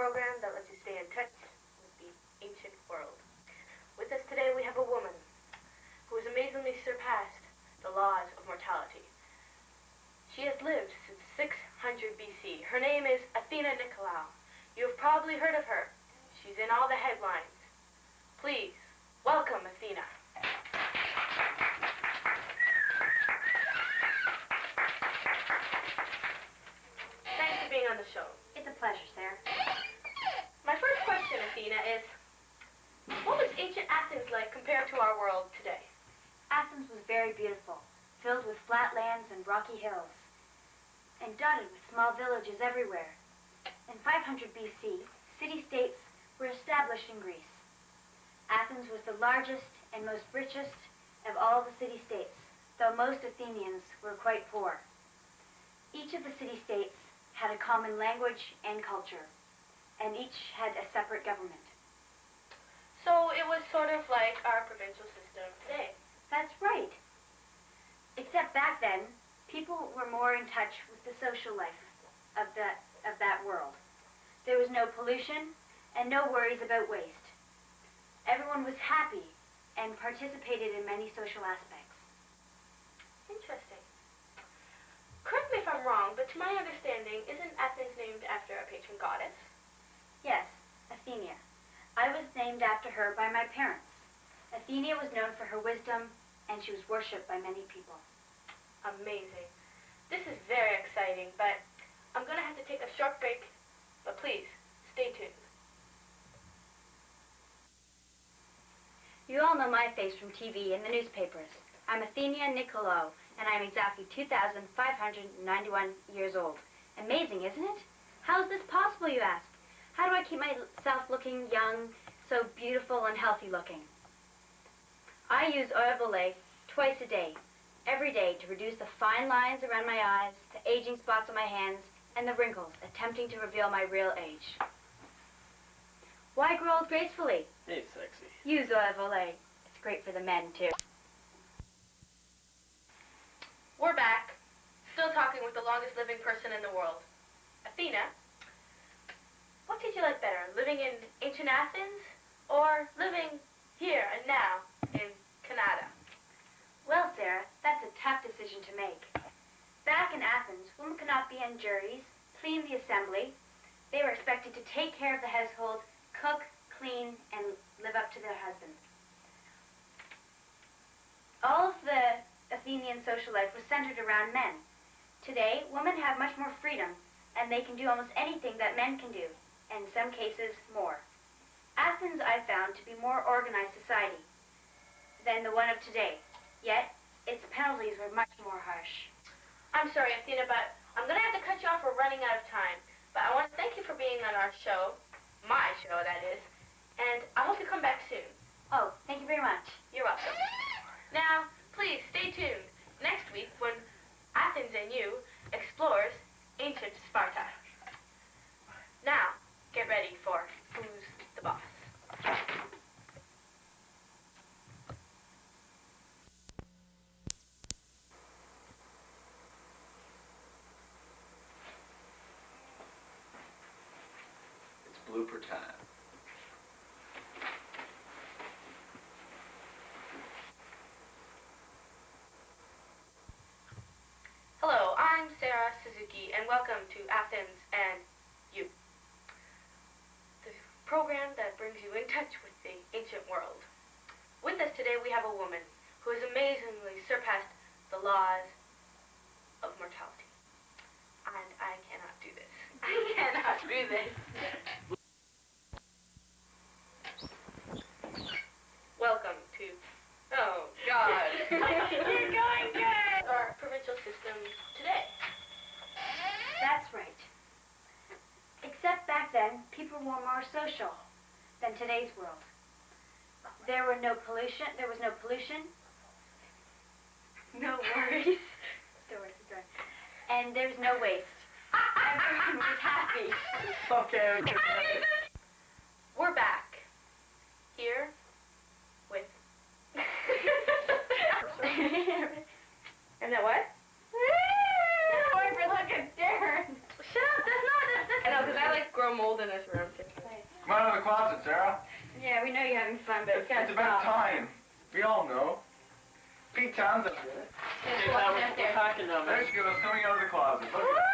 program that lets you stay in touch with the ancient world. With us today we have a woman who has amazingly surpassed the laws of mortality. She has lived since 600 BC. Her name is Athena Nicolaou. You have probably heard of her. She's in all the headlines. Please, welcome Athena. Thanks for being on the show. It's a pleasure, Sarah. My first question, Athena, is what was ancient Athens like compared to our world today? Athens was very beautiful, filled with flat lands and rocky hills, and dotted with small villages everywhere. In 500 BC, city-states were established in Greece. Athens was the largest and most richest of all the city-states, though most Athenians were quite poor. Each of the city-states had a common language and culture, and each had a separate government. So it was sort of like our provincial system today. That's right. Except back then, people were more in touch with the social life of that world. There was no pollution and no worries about waste. Everyone was happy and participated in many social aspects. Interesting. Correct me if I'm wrong, but to my understanding, isn't Athens named after a patron goddess? Yes, Athena. I was named after her by my parents. Athena was known for her wisdom, and she was worshipped by many people. Amazing. This is very exciting, but I'm going to have to take a short break. But please, stay tuned. You all know my face from TV and the newspapers. I'm Athena Nicolaou, and I'm exactly 2,591 years old. Amazing, isn't it? How is this possible, you ask? How do I keep myself looking young, so beautiful and healthy looking? I use oil of Olay twice a day, every day, to reduce the fine lines around my eyes, the aging spots on my hands, and the wrinkles, attempting to reveal my real age. Why grow old gracefully? Hey, sexy. Use oil of Olay. It's great for the men, too. We're back, still talking with the longest living person in the world. Athena, what did you like better, living in ancient Athens or living here and now in Canada? Well, Sarah, that's a tough decision to make. Back in Athens, women could not be in juries, clean the assembly. They were expected to take care of the household, cook, clean, and live up to their husbands. All of the Athenian social life was centered around men. Today, women have much more freedom, and they can do almost anything that men can do, and in some cases, more. Athens I found to be more organized society than the one of today, yet its penalties were much more harsh. I'm sorry, Athena, but I'm going to have to cut you off. We're running out of time. But I want to thank you for being on our show, my show, that is, and I hope you come back soon. Oh, thank you very much. You're welcome. Now, please stay tuned next week when Athens and You explores ancient Sparta. Now, get ready for Who's the Boss? It's blooper time. Hello, I'm Sara and welcome to Athens and You, the program that brings you in touch with the ancient world. With us today we have a woman who has amazingly surpassed the laws of mortality. And I cannot do this. I cannot do this. Welcome to, oh God. You're going good. Our provincial system today. That's right. Except back then, people were more social than today's world. There was no pollution. No worries. And there's no waste. Everyone was happy. Okay. We're back here with. And that what? Boyfriend, look at Darren. Shut up, that's not. I know, because I like grow mold in this room. Come out of the closet, Sarah. Yeah, we know you're having fun, but it's gotta It's about stop. time. We all know. Pete Townsend. Hey, now we're packing them. There she goes, coming out of the closet. Look at